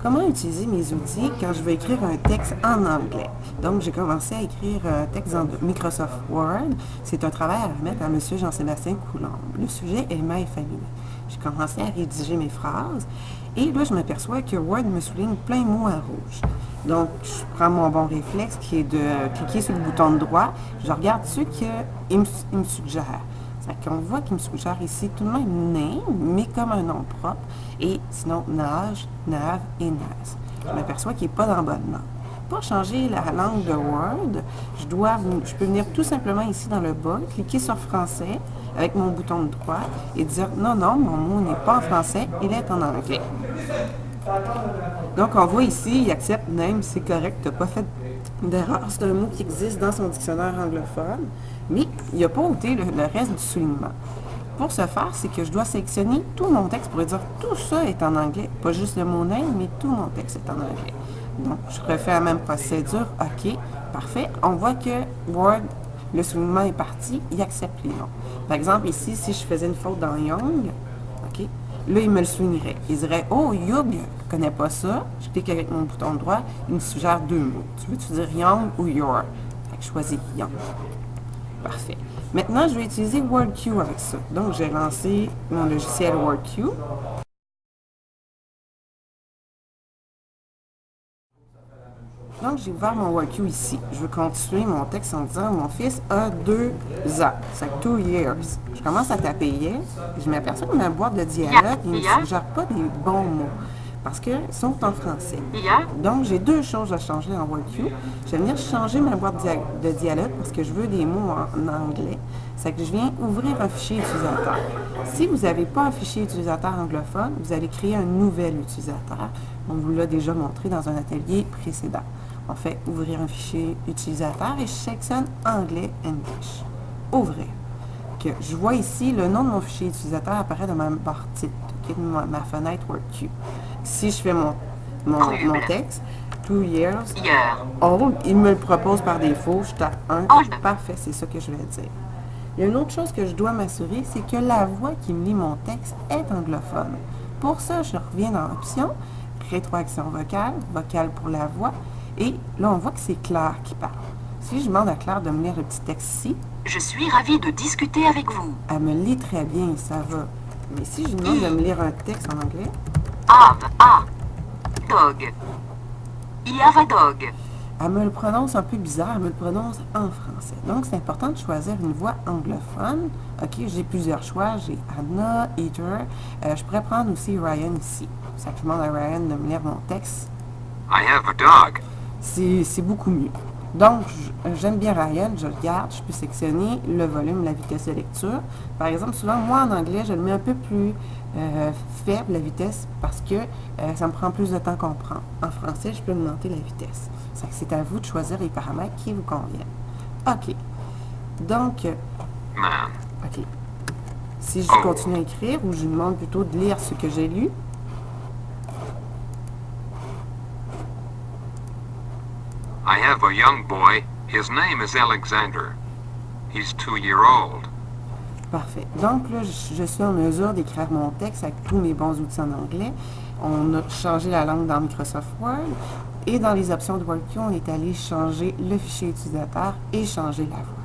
Comment utiliser mes outils quand je veux écrire un texte en anglais? Donc, j'ai commencé à écrire un texte dans Microsoft Word. C'est un travail à remettre à M. Jean-Sébastien Coulombe. Le sujet est mets et famille. J'ai commencé à rédiger mes phrases et là, je m'aperçois que Word me souligne plein de mots en rouge. Donc, je prends mon bon réflexe qui est de cliquer sur le bouton de droit. Je regarde ceux qu'il me suggère. On voit qu'il me suggère ici tout de même name, mais comme un nom propre, et sinon nage, nav et nas. Je m'aperçois qu'il n'est pas dans le bon nom. Pour changer la langue de Word, je peux venir tout simplement ici dans le bas, cliquer sur français avec mon bouton de droit et dire non, non, mon mot n'est pas en français, il est en anglais. Donc, on voit ici, il accepte name, c'est correct, tu n'as pas fait d'erreur. C'est un mot qui existe dans son dictionnaire anglophone, mais il n'a pas ôté le reste du soulignement. Pour ce faire, c'est que je dois sélectionner tout mon texte pour dire tout ça est en anglais. Pas juste le mot name, mais tout mon texte est en anglais. Donc, je refais la même procédure. OK, parfait. On voit que Word, le soulignement est parti, il accepte les noms. Par exemple, ici, si je faisais une faute dans Young, OK, là, il me le soulignerait. Il dirait, oh, Young, je connais pas ça. Je clique avec mon bouton droit, il me suggère deux mots. Tu veux-tu dire Young ou Your? Fait que je choisis Young. Parfait. Maintenant, je vais utiliser WordQ avec ça. Donc, j'ai lancé mon logiciel WordQ. Donc, j'ai ouvert mon WordQ ici. Je veux continuer mon texte en disant mon fils a 2 ans. C'est 2 years. Je commence à taper yes. Je m'aperçois que ma boîte de dialogue ne me suggère pas des bons mots parce qu'ils sont en français. Donc, j'ai deux choses à changer en WordQ. Je vais venir changer ma boîte de dialogue parce que je veux des mots en anglais. C'est que je viens ouvrir un fichier utilisateur. Si vous n'avez pas un fichier utilisateur anglophone, vous allez créer un nouvel utilisateur. On vous l'a déjà montré dans un atelier précédent. On fait ouvrir un fichier utilisateur et je sélectionne anglais English. Ouvrir. Que je vois ici le nom de mon fichier utilisateur apparaît dans ma barre titre, ma fenêtre WordQ. Si je fais mon texte, 2 years old, il me le propose par défaut, je tape 1, parfait, c'est ça que je vais dire. Il y a une autre chose que je dois m'assurer, c'est que la voix qui me lit mon texte est anglophone. Pour ça, je reviens dans l'option rétroaction vocale, vocale pour la voix, et là, on voit que c'est Claire qui parle. Si je demande à Claire de me lire le petit texte ici, je suis ravie de discuter avec vous. Elle me lit très bien, ça va. Mais si je demande de me lire un texte en anglais, have a dog. I have a dog. Elle me le prononce un peu bizarre, elle me le prononce en français. Donc, c'est important de choisir une voix anglophone. OK, j'ai plusieurs choix. J'ai Anna, Heather. Je pourrais prendre aussi Ryan ici. Ça que je demande à Ryan de me lire mon texte. I have a dog. C'est beaucoup mieux. Donc, j'aime bien Ryan, je regarde, je peux sélectionner le volume, la vitesse de lecture. Par exemple, souvent, moi, en anglais, je le mets un peu plus faible, la vitesse, parce que ça me prend plus de temps qu'on prend. En français, je peux augmenter la vitesse. C'est à vous de choisir les paramètres qui vous conviennent. OK. Donc, OK. Si je continue à écrire, ou je lui demande plutôt de lire ce que j'ai lu, I have a young boy. His name is Alexander. He's 2 years old. Parfait. Donc là, je suis en mesure d'écrire mon texte avec tous mes bons outils en anglais. On a changé la langue dans Microsoft Word. Et dans les options de WordQ, on est allé changer le fichier utilisateur et changer la voix.